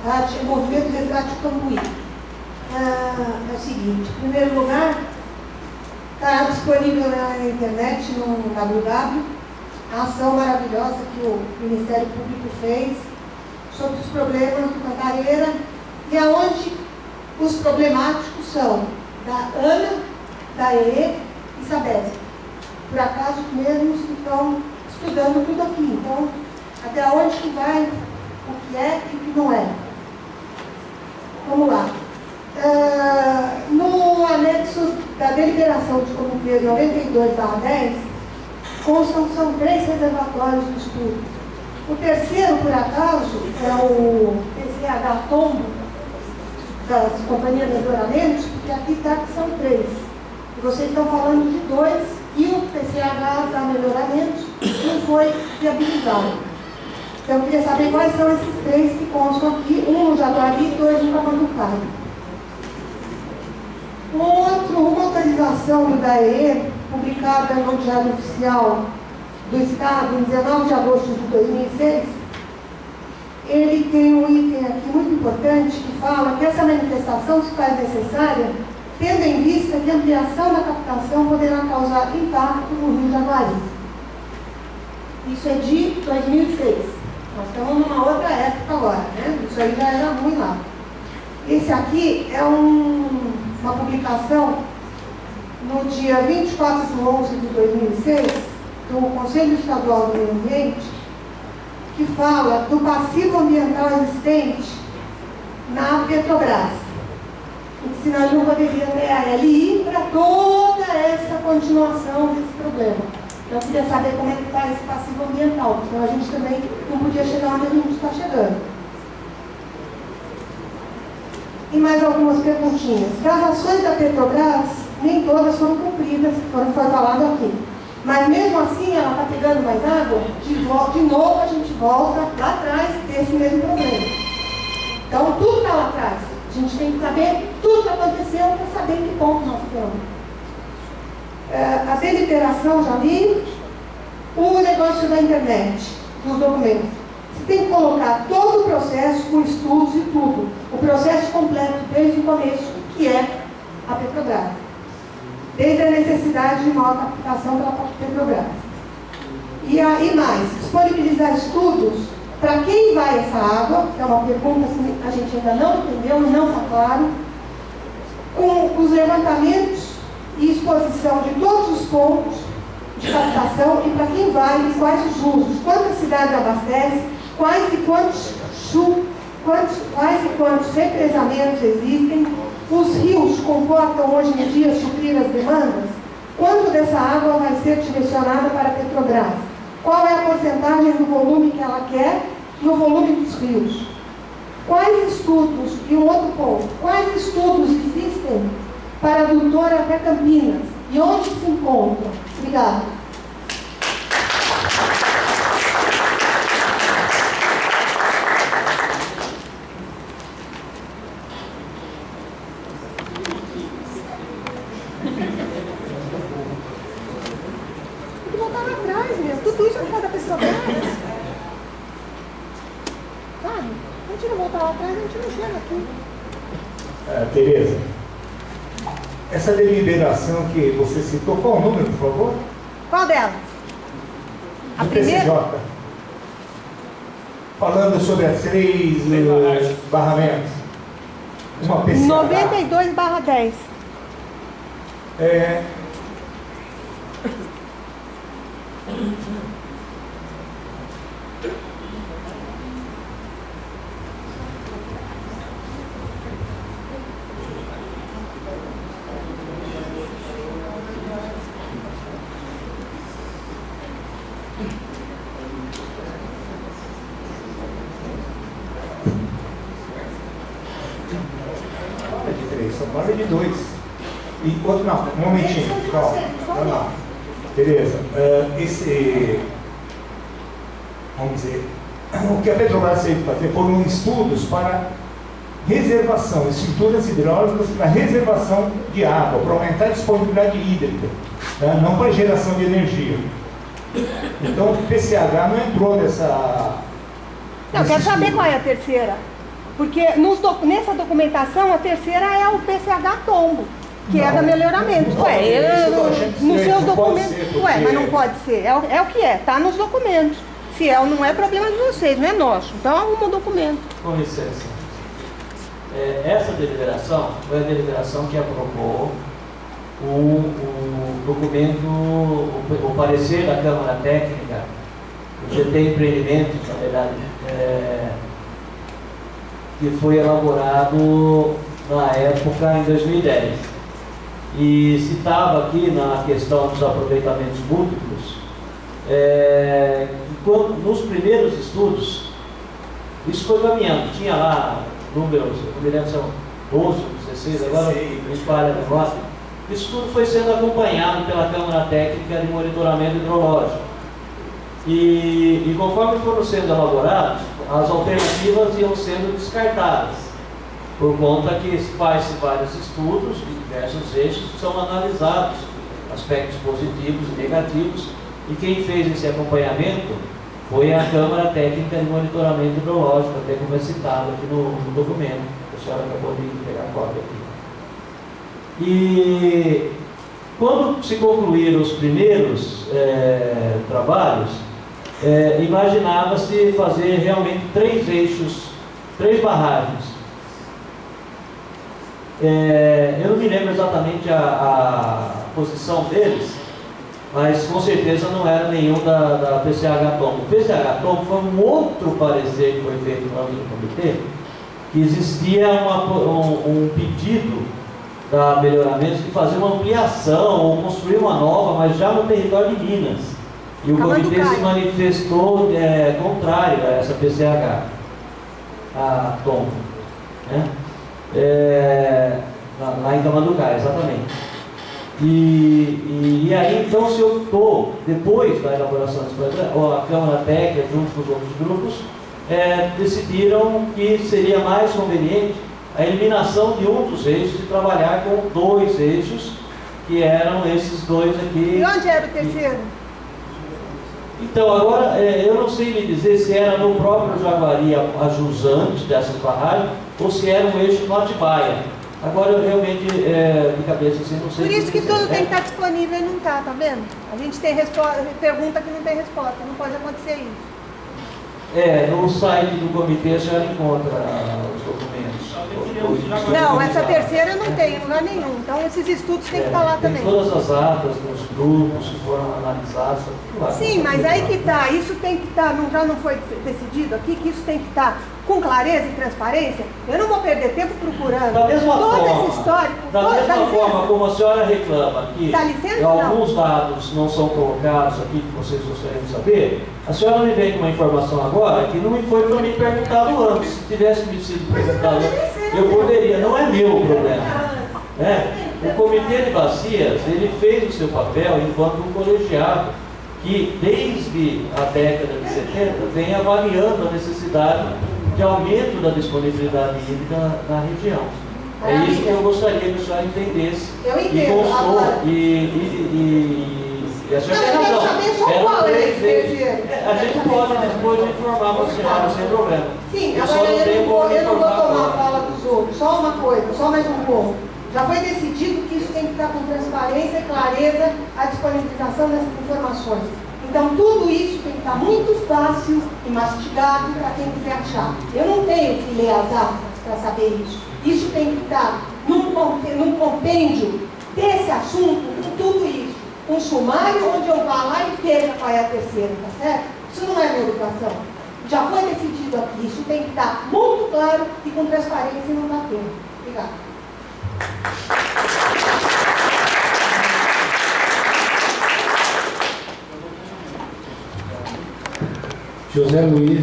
tarde, é o Movimento Resgate Cambuí. É o seguinte, em primeiro lugar, está disponível na internet, no www, a ação maravilhosa que o Ministério Público fez sobre os problemas do Cantareira e aonde os problemáticos são da ANA, da EE e Sabesp. Por acaso, mesmos que estão estudando tudo aqui. Então, até onde que vai, o que é e o que não é. Vamos lá. No anexo da deliberação de comitê 92/10, são 3 reservatórios de estudo. O terceiro, por acaso, é o PCH Tombo, das Companhias de Melhoramentos, porque aqui está que são 3. E vocês estão falando de 2, e o PCH da Melhoramentos não foi viabilizado. Então eu queria saber quais são esses 3 que constam aqui, um no Jaguari e 2 no Camanducaia. Uma autorização do DAE, publicada no Diário Oficial do Estado, em 19 de agosto de 2006, ele tem um item aqui muito importante que fala que essa manifestação se faz necessária, tendo em vista que a ampliação da captação poderá causar impacto no Rio Jaguari. Isso é de 2006. Nós estamos numa outra época agora, né? Isso aí já era ruim lá. Esse aqui é uma publicação no dia 24 de 11 de 2006, do Conselho Estadual do Meio Ambiente, que fala do passivo ambiental existente na Petrobras. E senão ele não poderia ter a LI para toda essa continuação desse problema. Então eu queria saber como é que está esse passivo ambiental, porque a gente também não podia chegar onde a gente está chegando. E mais algumas perguntinhas. Das ações da Petrobras, nem todas foram cumpridas, foi falado aqui. Mas mesmo assim, ela está pegando mais água, de novo a gente volta lá atrás desse mesmo problema. Então, tudo está lá atrás. A gente tem que saber tudo que aconteceu para saber em que ponto nós estamos. A deliberação, já li. O negócio da internet, dos documentos. Você tem que colocar todo o processo, com estudos e tudo. O processo completo, desde o começo, que é a Petrobras. Desde a necessidade de maior captação pela Petrobras. E mais, disponibilizar estudos para quem vai essa água, que é uma pergunta que a gente ainda não entendeu, não está claro, com os levantamentos e exposição de todos os pontos de captação e para quem vai e quais os usos, quantas cidades abastece, quais e quantos represamentos existem, os rios comportam hoje em dia suprir as demandas, quanto dessa água vai ser direcionada para a Petrobras, qual é a porcentagem do volume que ela quer no volume dos rios, quais estudos, e um outro ponto, quais estudos existem para a adutora até Campinas e onde se encontram? Obrigada. Tudo isso é por causa da Petrobras. Sabe? A gente não voltar lá atrás, a gente não chega aqui. Tereza, essa deliberação que você citou, qual o número, por favor? Qual dela? A do primeira? PCJ. Falando sobre as 3 barramentos. Uma PCH. 92/10. Só fala de 2. E outro, não, um momentinho, calma, vamos lá. Beleza. Vamos dizer, o que a Petrobras teve que fazer foram estudos para reservação, estruturas hidráulicas para reservação de água, para aumentar a disponibilidade hídrica, né? Não para geração de energia. Então o PCH não entrou nessa... Eu quero saber qual é a terceira. Porque nessa documentação, a terceira é o PCH tombo, que é da melhoramento. Nos seus documentos. Mas não pode ser. É o que é, está nos documentos. Se é ou não é, problema de vocês, não é nosso. Então arruma o documento. Com licença. Essa deliberação foi a deliberação que aprovou o documento, o parecer da Câmara Técnica, o GT Empreendimentos, na verdade, que foi elaborado na época, em 2010. E citava aqui na questão dos aproveitamentos múltiplos, nos primeiros estudos, isso foi caminhando, tinha lá números, eu me lembro, são 12, 16, agora me falha a negócio. Isso tudo foi sendo acompanhado pela Câmara Técnica de Monitoramento Hidrológico. E conforme foram sendo elaborados, as alternativas iam sendo descartadas, por conta que faz-se vários estudos de diversos eixos que são analisados, aspectos positivos e negativos, e quem fez esse acompanhamento foi a Câmara Técnica de Monitoramento Hidrológico, até como é citado aqui no documento. A senhora acabou de pegar a cópia aqui. E quando se concluíram os primeiros trabalhos, imaginava-se fazer realmente 3 eixos, 3 barragens. Eu não me lembro exatamente a posição deles, mas com certeza não era nenhum da PCH Tombo. O PCH Tombo foi um outro parecer que foi feito no comitê, que existia um pedido da Melhoramentos de fazer uma ampliação ou construir uma nova, mas já no território de Minas. E o comitê se manifestou contrário a essa PCH, a Tombo, né? Lá em Tamanducaia, exatamente. E aí então se optou, depois da elaboração desse projeto, a Câmara Técnica, junto com os outros grupos, decidiram que seria mais conveniente a eliminação de um dos eixos e trabalhar com 2 eixos, que eram esses 2 aqui. E onde era o terceiro? Então, agora, eu não sei lhe dizer se era no próprio Jaguari a jusante dessas barragens, ou se era um eixo no Atibaia. Agora, eu realmente, de cabeça, assim, não sei. Por isso que tudo tem que estar disponível e não está, tá vendo? A gente tem pergunta que não tem resposta, não pode acontecer isso. No site do comitê a senhora encontra os documentos. Não, essa terceira não tem em lugar nenhum. Então esses estudos têm que estar lá também. Todas as atas dos grupos que foram analisados. Sim, mas aí que está, isso tem que estar, já não foi decidido aqui, que isso tem que estar com clareza e transparência. Eu não vou perder tempo procurando da mesma todo forma, esse histórico. Da mesma forma como a senhora reclama que alguns dados não são colocados aqui que vocês gostariam de saber, a senhora me vem com uma informação agora que não me foi para mim perguntado antes. Se tivesse me sido perguntado antes, eu poderia, não é meu o problema. O Comitê de Bacias, ele fez o seu papel enquanto um colegiado que desde a década de 70 vem avaliando a necessidade de aumento da disponibilidade hídrica na região. É isso que eu gostaria que a senhora entendesse. Eu entendo. E constou, e a senhora tem razão. A gente pode depois informar a senhora sem problema. Sim, agora eu não vou tomar a fala dos outros. Só uma coisa, só mais um ponto. Já foi decidido que isso tem que estar com transparência e clareza a disponibilização dessas informações. Então, tudo isso tem que estar muito fácil e mastigado para quem quiser achar. Eu não tenho que ler as atas para saber isso. Isso tem que estar num compêndio desse assunto, com tudo isso. Um sumário onde eu vá lá e veja qual é a terceira, tá certo? Isso não é minha educação. Já foi decidido aqui. Isso tem que estar muito claro e com transparência e não está tendo. Obrigada. José Luiz.